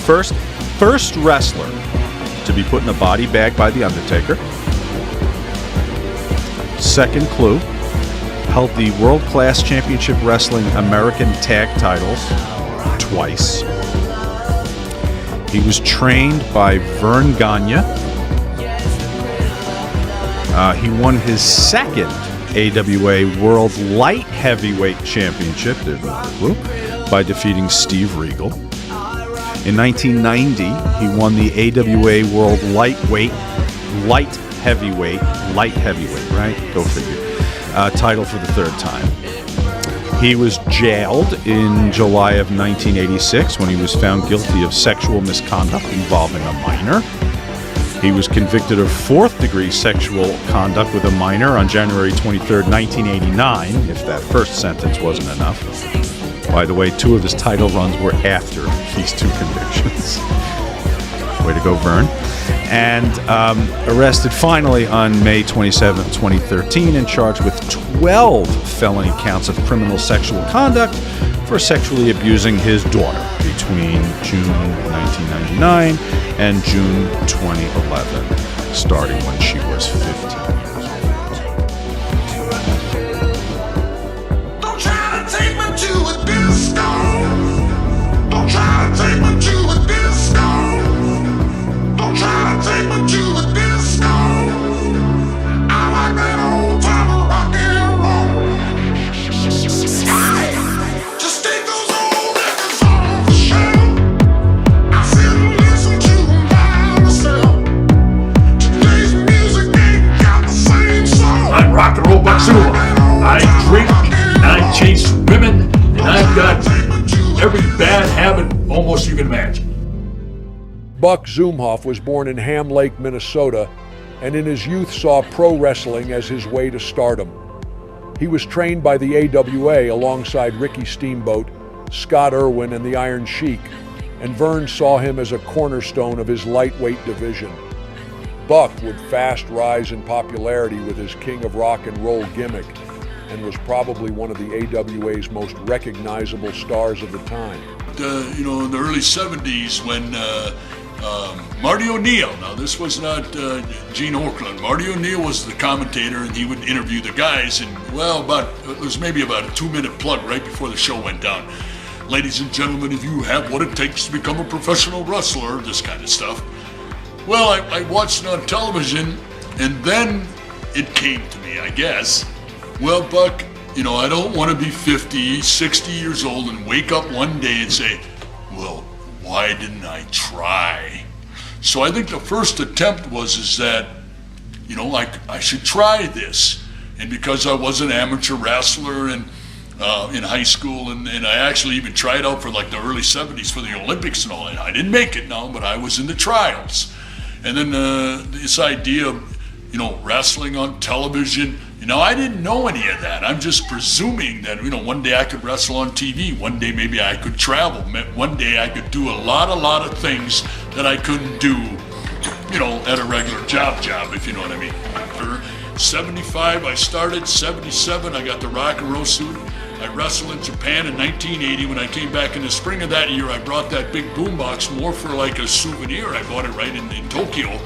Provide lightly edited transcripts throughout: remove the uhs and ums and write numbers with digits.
first wrestler to be put in a body bag by The Undertaker. Second clue, held the World Class Championship Wrestling American Tag titles twice. He was trained by Vern Gagne. He won his second AWA World Light Heavyweight Championship, there's another clue, by defeating Steve Regal. In 1990, he won the AWA World Light Heavyweight, right? Go figure. Title for the third time. He was jailed in July of 1986 when he was found guilty of sexual misconduct involving a minor. He was convicted of fourth-degree sexual conduct with a minor on January 23rd, 1989, if that first sentence wasn't enough. By the way, 2 of his title runs were after these 2 convictions. Way to go, Vern. And arrested finally on May 27, 2013, and charged with 12 felony counts of criminal sexual conduct for sexually abusing his daughter between June 1999 and June 2011, starting when she was 15 years old. Don't try to take me to a disco. Don't try to take me to a disco. Don't try to take me to a disco. I like that old time of rock and roll. Just take those old records off the shelf. I sit and listen to them by myself. Today's music ain't got the same soul. I'm Rock and Roll Buck Zumhoffe. I drink, and I chase women, and I've got every bad habit almost you can imagine. Buck Zumhoffe was born in Ham Lake, Minnesota, and in his youth saw pro wrestling as his way to stardom. He was trained by the AWA alongside Ricky Steamboat, Scott Irwin, and the Iron Sheik, and Vern saw him as a cornerstone of his lightweight division. Buck would fast rise in popularity with his King of Rock and Roll gimmick, and was probably one of the AWA's most recognizable stars of the time. In the early 70s when Marty O'Neill, now this was not Gene Okerlund, Marty O'Neill was the commentator, and he would interview the guys, and it was maybe about a 2-minute plug right before the show went down. Ladies and gentlemen, if you have what it takes to become a professional wrestler, this kind of stuff. Well, I watched it on television, and then it came to me, I guess. Well, Buck, I don't want to be 50, 60 years old and wake up one day and say, well, why didn't I try? So I think the first attempt was that, I should try this. And because I was an amateur wrestler and in high school, and I actually even tried out for like the early 70s for the Olympics and all that. I didn't make it now, but I was in the trials. And then this idea of, wrestling on television, I didn't know any of that. I'm just presuming that, one day I could wrestle on TV. One day maybe I could travel. One day I could do a lot of things that I couldn't do, at a regular job, if you know what I mean. For 75, I started. 77, I got the rock and roll suit. I wrestled in Japan in 1980. When I came back in the spring of that year, I brought that big boombox more for like a souvenir. I bought it right in Tokyo.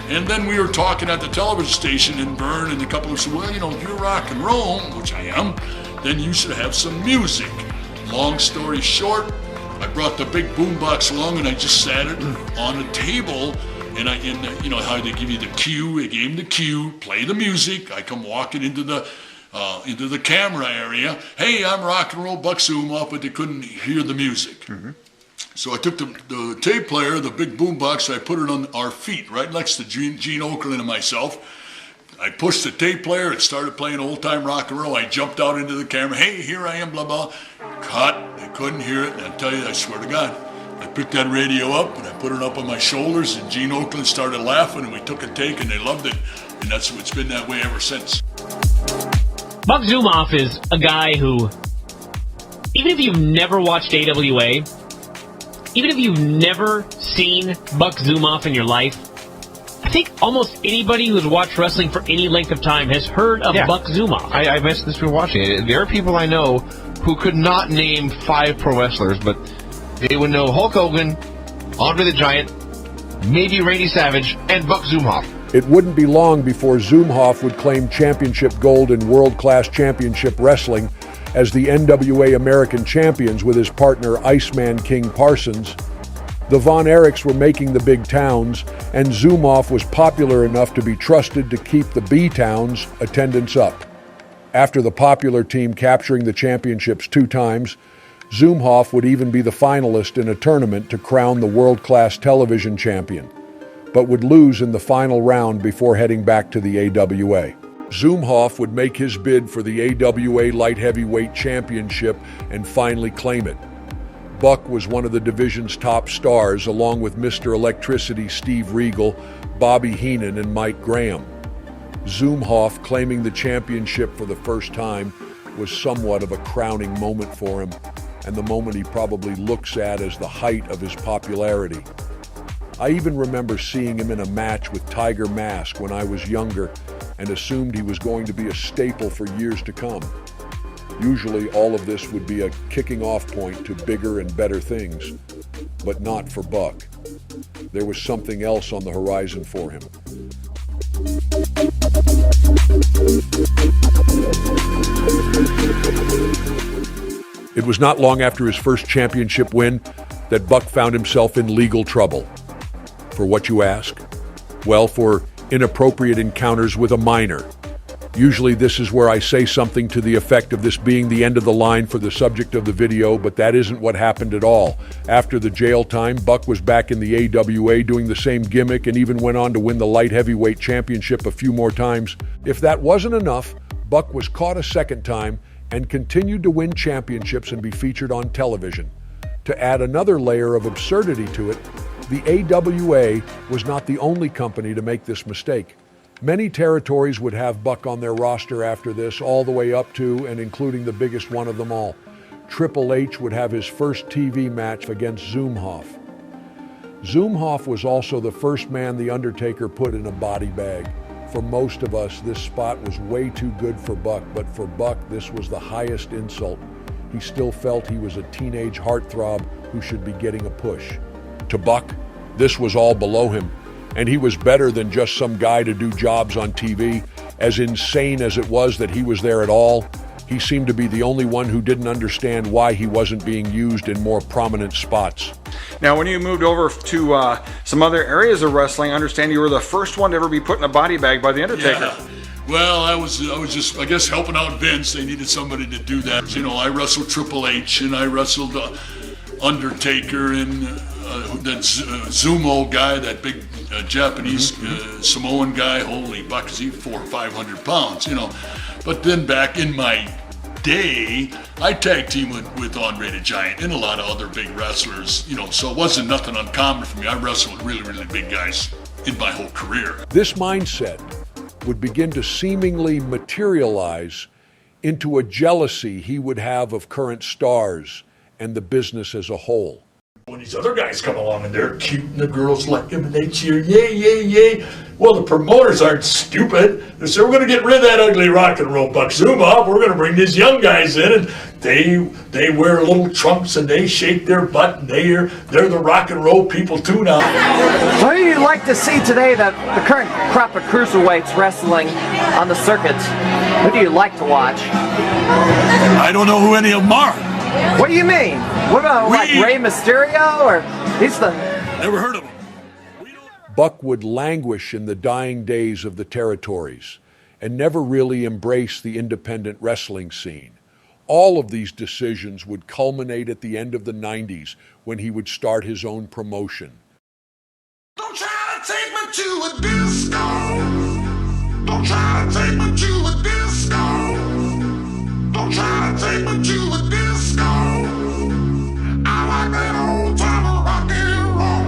And then we were talking at the television station, and Vern and a couple of us said, well, if you're rock and roll, which I am, then you should have some music. Long story short, I brought the big boombox along, and I just sat it on a table, and how they give you the cue, they gave me the cue, play the music. I come walking into the camera area. Hey, I'm Rock and Roll Buck Zumhoffe, but they couldn't hear the music. Mm-hmm. So I took the tape player, the big boombox, I put it on our feet, right next to Gene Okerlund and myself. I pushed the tape player, it started playing old-time rock and roll. I jumped out into the camera, hey, here I am, blah, blah. Cut, they couldn't hear it, and I tell you, I swear to God, I picked that radio up, and I put it up on my shoulders, and Gene Okerlund started laughing, and we took a take, and they loved it. And it's been that way ever since. Buck Zumhoffe is a guy who, even if you've never watched AWA, even if you've never seen Buck Zumhoffe in your life, I think almost anybody who's watched wrestling for any length of time has heard of Buck Zumhoffe. I mentioned this when watching it. There are people I know who could not name 5 pro wrestlers, but they would know Hulk Hogan, Andre the Giant, maybe Randy Savage, and Buck Zumhoffe. It wouldn't be long before Zumhoffe would claim championship gold in world-class championship wrestling as the NWA American Champions with his partner Iceman King Parsons. The Von Erichs were making the big towns, and Zumhoffe was popular enough to be trusted to keep the B-towns' attendance up. After the popular team capturing the championships 2 times, Zumhoffe would even be the finalist in a tournament to crown the world-class television champion, but would lose in the final round before heading back to the AWA. Zumhoffe would make his bid for the AWA Light Heavyweight Championship and finally claim it. Buck was one of the division's top stars, along with Mr. Electricity Steve Regal, Bobby Heenan, and Mike Graham. Zumhoffe claiming the championship for the first time was somewhat of a crowning moment for him, and the moment he probably looks at as the height of his popularity. I even remember seeing him in a match with Tiger Mask when I was younger and assumed he was going to be a staple for years to come. Usually all of this would be a kicking off point to bigger and better things, but not for Buck. There was something else on the horizon for him. It was not long after his first championship win that Buck found himself in legal trouble. For what, you ask? Well, for inappropriate encounters with a minor. Usually this is where I say something to the effect of this being the end of the line for the subject of the video, but that isn't what happened at all. After the jail time, Buck was back in the AWA doing the same gimmick and even went on to win the light heavyweight championship a few more times. If that wasn't enough, Buck was caught a second time and continued to win championships and be featured on television. To add another layer of absurdity to it, the AWA was not the only company to make this mistake. Many territories would have Buck on their roster after this, all the way up to and including the biggest one of them all. Triple H would have his first TV match against Zumhoffe. Zumhoffe was also the first man The Undertaker put in a body bag. For most of us, this spot was way too good for Buck, but for Buck, this was the highest insult. He still felt he was a teenage heartthrob who should be getting a push. To Buck, this was all below him, and he was better than just some guy to do jobs on TV. As insane as it was that he was there at all, he seemed to be the only one who didn't understand why he wasn't being used in more prominent spots. Now, when you moved over to some other areas of wrestling, I understand you were the first one to ever be put in a body bag by The Undertaker. Yeah. Well, I was just, I guess, helping out Vince. They needed somebody to do that. You know, I wrestled Triple H, and I wrestled Undertaker, and that Zumo guy, that big Japanese Samoan guy. Holy buck, is he 400 or 500 pounds, you know. But then back in my day, I tag teamed with Andre the Giant and a lot of other big wrestlers, you know, so it wasn't nothing uncommon for me. I wrestled with really, really big guys in my whole career. This mindset would begin to seemingly materialize into a jealousy he would have of current stars and the business as a whole. When these other guys come along and they're cute and the girls like them and they cheer, yay, yay, yay. Well, the promoters aren't stupid. They say, we're going to get rid of that ugly rock and roll Buck Zumhoffe. We're going to bring these young guys in, and they wear little trunks and they shake their butt, and they're the rock and roll people too now. What do you like to see today, that the current crop of cruiserweights wrestling on the circuit? Who do you like to watch? I don't know who any of them are. What do you mean? What about like Rey Mysterio, or he's the... Never heard of him. Buck would languish in the dying days of the territories and never really embrace the independent wrestling scene. All of these decisions would culminate at the end of the 90s when he would start his own promotion. Don't try to take me to a disco. Don't try to take me to a disco. Don't try to take me to a disco. I like that old time rock and roll.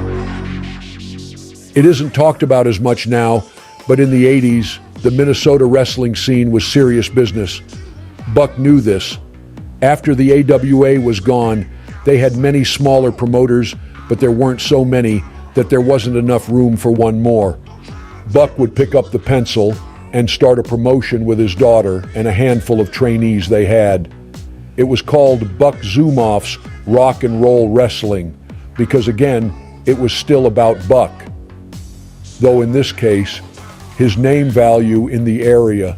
It isn't talked about as much now, but in the 80s, the Minnesota wrestling scene was serious business. Buck knew this. After the AWA was gone, they had many smaller promoters, but there weren't so many that there wasn't enough room for one more. Buck would pick up the pencil and start a promotion with his daughter and a handful of trainees they had. It was called Buck Zumhoffe's Rock and Roll Wrestling because, again, it was still about Buck. Though in this case, his name value in the area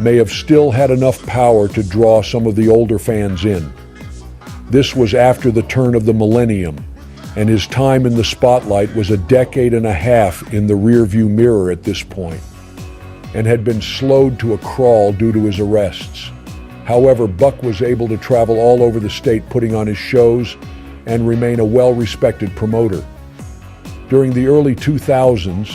may have still had enough power to draw some of the older fans in. This was after the turn of the millennium, and his time in the spotlight was a decade and a half in the rearview mirror at this point, and had been slowed to a crawl due to his arrests. However, Buck was able to travel all over the state putting on his shows and remain a well-respected promoter. During the early 2000s,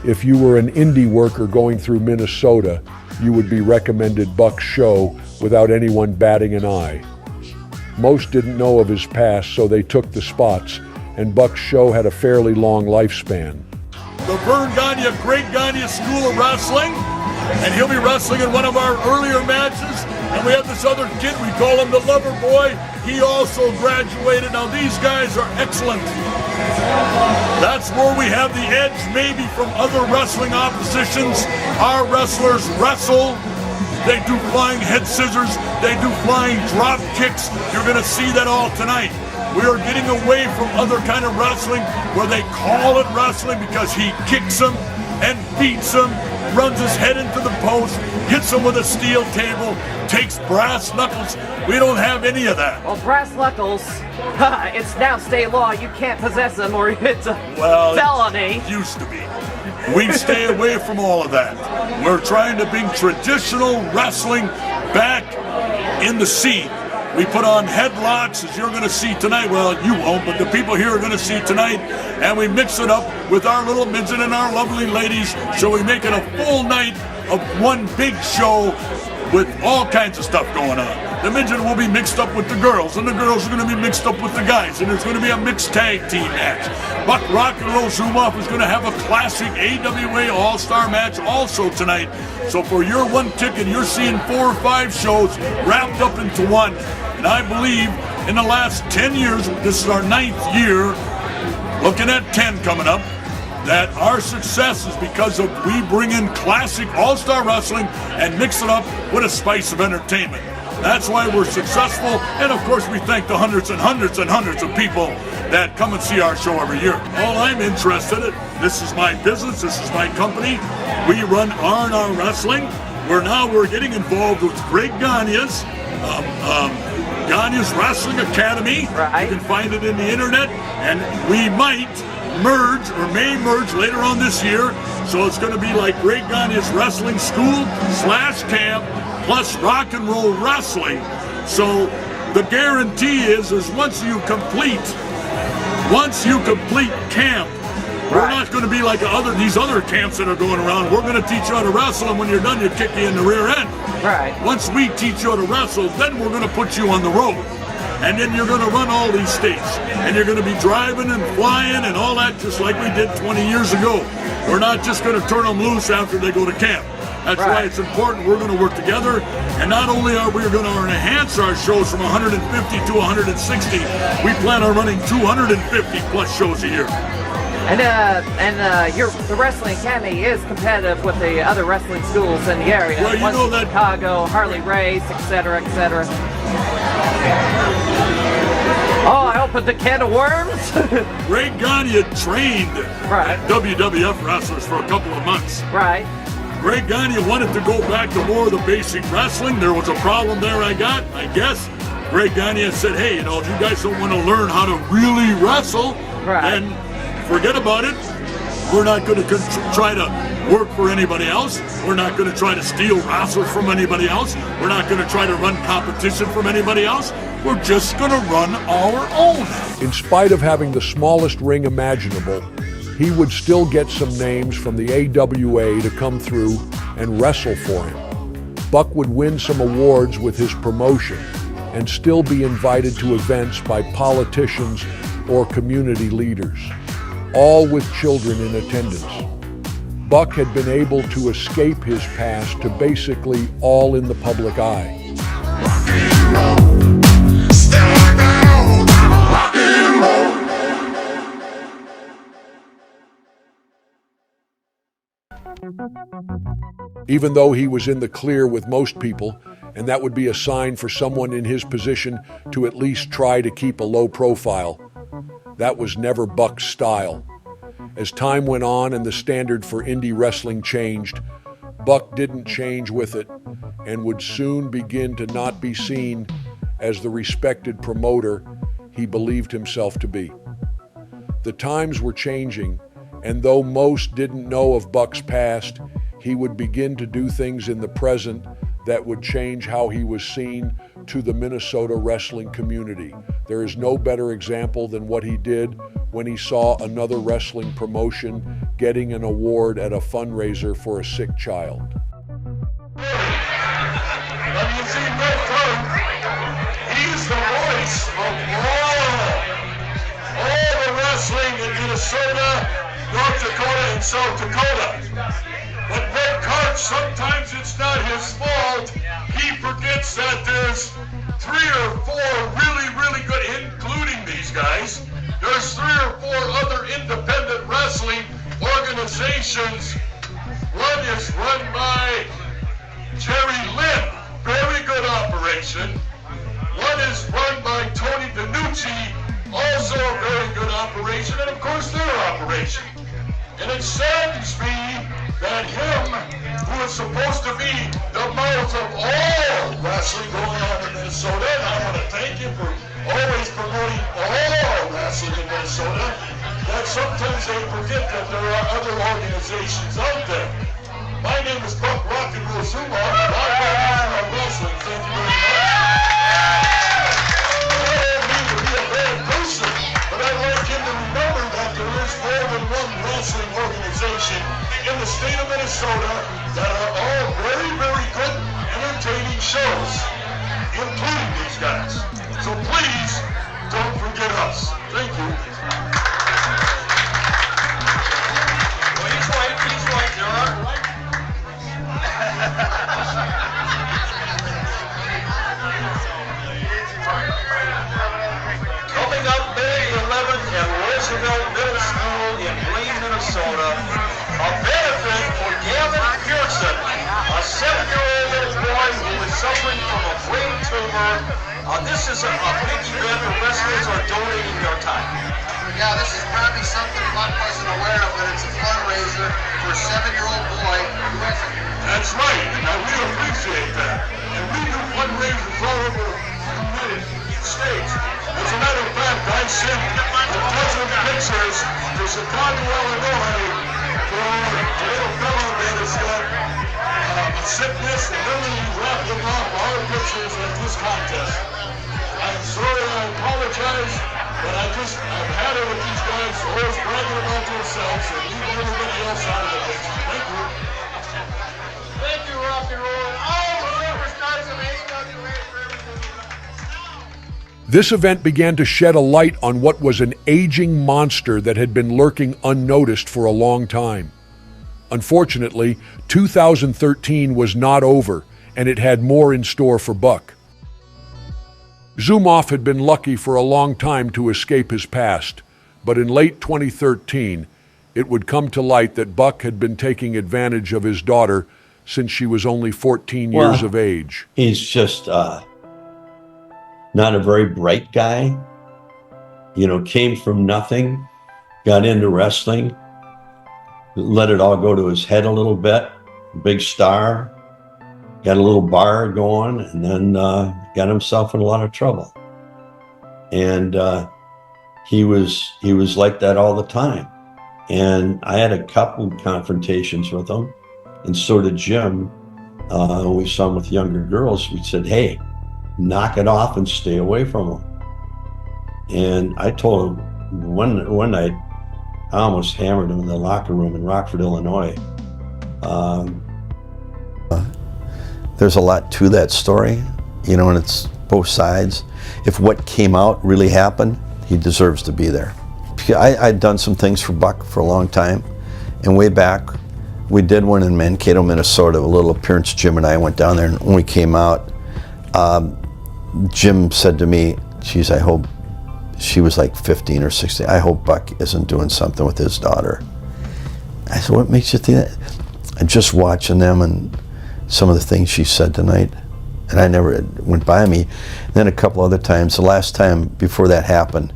if you were an indie worker going through Minnesota, you would be recommended Buck's show without anyone batting an eye. Most didn't know of his past, so they took the spots, and Buck's show had a fairly long lifespan. The Vern Gagne Great Gagne School of Wrestling, and he'll be wrestling in one of our earlier matches. And we have this other kid, we call him the Lover Boy. He also graduated. Now these guys are excellent. That's where we have the edge maybe from other wrestling oppositions. Our wrestlers wrestle. They do flying head scissors. They do flying drop kicks. You're going to see that all tonight. We are getting away from other kind of wrestling where they call it wrestling because he kicks them and beats them, runs his head into the post, hits him with a steel table, takes brass knuckles. We don't have any of that. Well, brass knuckles, it's now state law. You can't possess them or it's a felony. It used to be. We stay away from all of that. We're trying to bring traditional wrestling back in the scene. We put on headlocks, as you're going to see tonight. Well, you won't, but the people here are going to see tonight. And we mix it up with our little midget and our lovely ladies. So we make it a full night of one big show with all kinds of stuff going on. The midget will be mixed up with the girls, and the girls are going to be mixed up with the guys, and there's going to be a mixed tag team match. Buck Rock and Roll Zumhoffe is going to have a classic AWA All-Star match also tonight. So for your one ticket, you're seeing 4 or 5 shows wrapped up into one. And I believe in the last 10 years, this is our 9th year, looking at 10 coming up, that our success is because of we bring in classic all-star wrestling and mix it up with a spice of entertainment. That's why we're successful, and of course we thank the hundreds and hundreds and hundreds of people that come and see our show every year. All I'm interested in, this is my business, this is my company. We run R&R Wrestling. We're getting involved with Greg Gagne's, Gagne's Wrestling Academy. Right. You can find it in the internet, and we might merge or may merge later on this year. So it's going to be like Greg Gagne's Wrestling School / camp plus rock and roll wrestling. So the guarantee is once you complete camp, we're not going to be like these other camps that are going around. We're going to teach you how to wrestle, and when you're done, you kick you in the rear end. Right. Once we teach you how to wrestle, then we're going to put you on the road. And then you're going to run all these states. And you're going to be driving and flying and all that just like we did 20 years ago. We're not just going to turn them loose after they go to camp. That's why it's important we're going to work together. And not only are we going to enhance our shows from 150 to 160, we plan on running 250 plus shows a year. And the Wrestling Academy is competitive with the other wrestling schools in the area. Well, you know that Chicago, Harley Race, etc., etc. Oh, I opened a can of worms. Greg Gagne trained WWF wrestlers for a couple of months. Right. Greg Gagne wanted to go back to more of the basic wrestling. There was a problem there, I guess. Greg Gagne said, hey, if you guys don't want to learn how to really wrestle, then forget about it. We're not going to try to work for anybody else. We're not going to try to steal wrestlers from anybody else. We're not going to try to run competition from anybody else. We're just going to run our own. In spite of having the smallest ring imaginable, he would still get some names from the AWA to come through and wrestle for him. Buck would win some awards with his promotion and still be invited to events by politicians or community leaders, all with children in attendance. Buck had been able to escape his past to basically all in the public eye. Even though he was in the clear with most people, and that would be a sign for someone in his position to at least try to keep a low profile, That was never Buck's style. As time went on and the standard for indie wrestling changed, Buck didn't change with it and would soon begin to not be seen as the respected promoter he believed himself to be. The times were changing, and though most didn't know of Buck's past, he would begin to do things in the present that would change how he was seen to the Minnesota wrestling community. There is no better example than what he did when he saw another wrestling promotion getting an award at a fundraiser for a sick child. He's the voice of all the wrestling in Minnesota, North Dakota, and South Dakota. But Red Cart, sometimes it's not his fault. He forgets that there's 3 or 4 really good, including these guys. There's 3 or 4 other independent wrestling organizations. One is run by Jerry Lynn, very good operation. One is run by Tony DiNucci, also a very good operation, and of course their operation. And it saddens me that him, who is supposed to be the mouth of all wrestling going on in Minnesota, and I want to thank you for always promoting all wrestling in Minnesota, that sometimes they forget that there are other organizations out there. My name is Buck Rock and Roll Zumhoffe, and I love wrestling. Thank you very much. I don't mean to be a bad person, but I'd like him to remember that there is more than one wrestling organization in the state of Minnesota that are all very good, entertaining shows, including these guys. So please, don't forget us. Thank you. Well, he's right, there are. Coming up May 11th at Roosevelt Middle School in Blaine, Minnesota, a benefit for Gavin Pearson, a 7-year-old little boy who is suffering from a brain tumor. This is a big event where wrestlers are donating their time. Yeah, this is probably something Buck wasn't aware of, but it's a fundraiser for a 7-year-old boy who has a... That's right, and I really appreciate that. And we do fundraisers all over the United States. As a matter of fact, I sent a dozen pictures to Chicago, Illinois, for a little fellow that has got a sickness, and then we wrapped them up, our pictures at this contest. I'm sorry, I apologize, but I've had it with these guys, always bragging about themselves and leaving everybody else out of the picture. Thank you. Thank you, rock and roll. All the superstars of AWA for everything. This event began to shed a light on what was an aging monster that had been lurking unnoticed for a long time. Unfortunately, 2013 was not over, and it had more in store for Buck. Zumhoffe had been lucky for a long time to escape his past, but in late 2013, it would come to light that Buck had been taking advantage of his daughter since she was only 14 years of age. He's just not a very bright guy. You know, came from nothing, got into wrestling, let it all go to his head a little bit, big star, got a little bar going, and then got himself in a lot of trouble. And he was like that all the time. And I had a couple confrontations with him, and so did Jim. When we saw him with younger girls, we said, hey, knock it off and stay away from him. And I told him one night, I almost hammered him in the locker room in Rockford, Illinois. There's a lot to that story, you know, and it's both sides. If what came out really happened, he deserves to be there. I'd done some things for Buck for a long time, and way back, we did one in Mankato, Minnesota, a little appearance. Jim and I went down there, and when we came out, Jim said to me, geez, I hope, she was like 15 or 16, I hope Buck isn't doing something with his daughter. I said, what makes you think that? And just watching them and some of the things she said tonight, and I never, it went by me. And then a couple other times, the last time before that happened,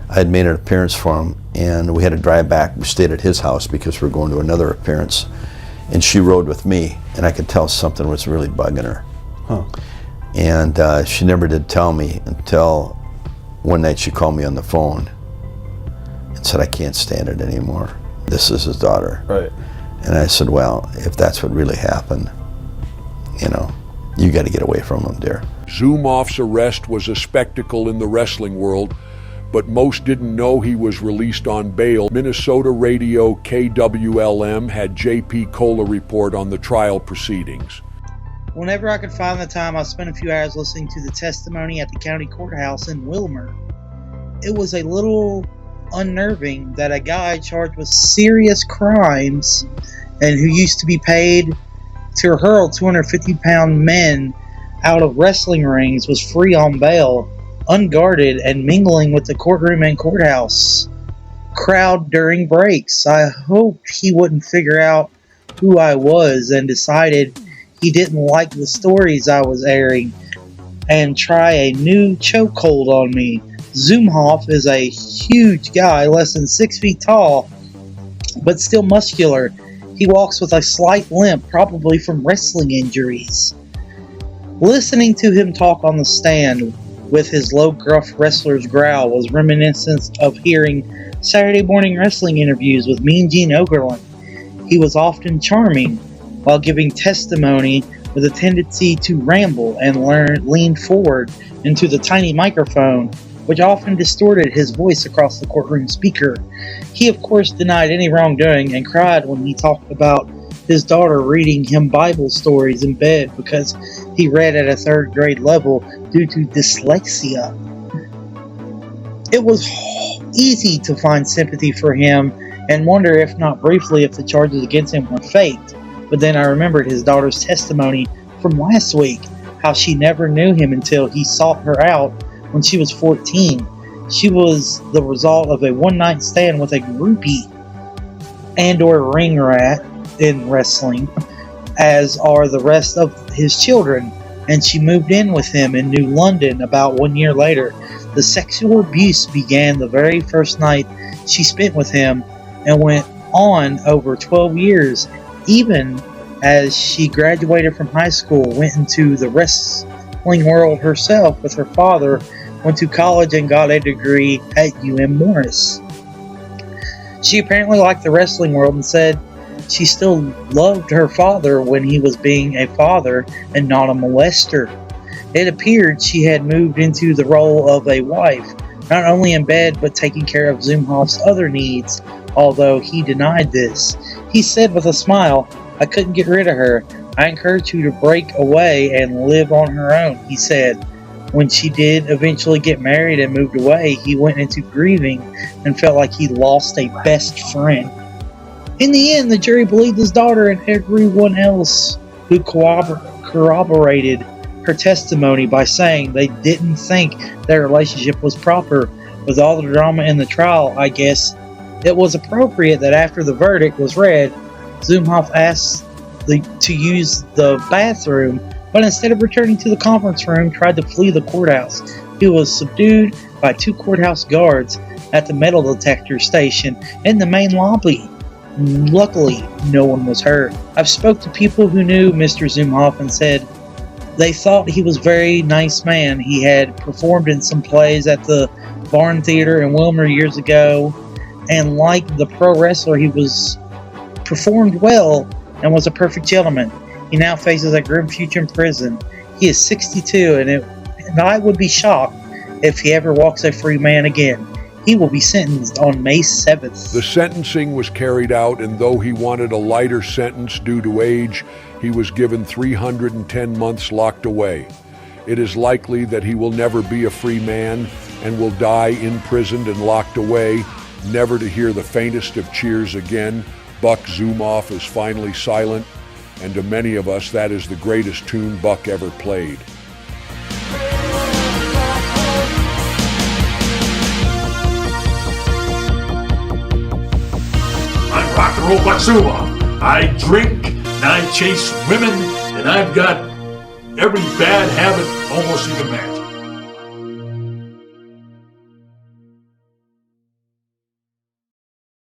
I had made an appearance for him, and we had to drive back. We stayed at his house because we were going to another appearance, and she rode with me, and I could tell something was really bugging her. Huh. And she never did tell me until one night she called me on the phone and said, I can't stand it anymore. This is his daughter. Right. And I said, well, if that's what really happened, you know, you got to get away from him, dear. Zumhoffe's arrest was a spectacle in the wrestling world, but most didn't know he was released on bail. Minnesota radio KWLM had J.P. Kohler report on the trial proceedings. Whenever I could find the time, I spent a few hours listening to the testimony at the county courthouse in Wilmer. It was a little unnerving that a guy charged with serious crimes and who used to be paid to hurl 250-pound men out of wrestling rings was free on bail, unguarded, and mingling with the courtroom and courthouse crowd during breaks. I hoped he wouldn't figure out who I was and decided he didn't like the stories I was airing and try a new chokehold on me. Zumhoffe is a huge guy, less than 6 feet tall, but still muscular. He walks with a slight limp, probably from wrestling injuries. Listening to him talk on the stand with his low, gruff wrestler's growl was reminiscent of hearing Saturday morning wrestling interviews with Mean Gene Okerlund. He was often charming while giving testimony with a tendency to ramble and lean forward into the tiny microphone, which often distorted his voice across the courtroom speaker. He, of course, denied any wrongdoing and cried when he talked about his daughter reading him Bible stories in bed because he read at a third grade level due to dyslexia. It was easy to find sympathy for him and wonder, if not briefly, if the charges against him were faked. But then I remembered his daughter's testimony from last week, how she never knew him until he sought her out when she was 14. She was the result of a one-night stand with a groupie and/or ring rat in wrestling, as are the rest of his children, and she moved in with him in New London about 1 year later. The sexual abuse began the very first night she spent with him and went on over 12 years, even as she graduated from high school, went into the wrestling world herself with her father, went to college and got a degree at Morris. She apparently liked the wrestling world and said she still loved her father when he was being a father and not a molester. It appeared she had moved into the role of a wife, not only in bed but taking care of Zumhoffe's other needs, although he denied this. He said with a smile, I couldn't get rid of her. I encouraged her to break away and live on her own, he said. When she did eventually get married and moved away, he went into grieving and felt like he lost a best friend. In the end, the jury believed his daughter and everyone else who corroborated her testimony by saying they didn't think their relationship was proper. With all the drama in the trial, I guess it was appropriate that after the verdict was read, Zumhoffe asked to use the bathroom, but instead of returning to the conference room, tried to flee the courthouse. He was subdued by 2 courthouse guards at the metal detector station in the main lobby. Luckily, no one was hurt. I've spoke to people who knew Mr. Zumhoffe and said they thought he was a very nice man. He had performed in some plays at the Barn Theater in Wilmer years ago, and like the pro wrestler, he was performed well and was a perfect gentleman. He now faces a grim future in prison. He is 62, and I would be shocked if he ever walks a free man again. He will be sentenced on May 7th. The sentencing was carried out, and though he wanted a lighter sentence due to age, he was given 310 months locked away. It is likely that he will never be a free man and will die imprisoned and locked away, never to hear the faintest of cheers again. Buck Zumhoffe is finally silent, and to many of us, that is the greatest tune Buck ever played. I'm rock and roll Buck Zumhoffe. I drink, and I chase women, and I've got every bad habit almost you can imagine.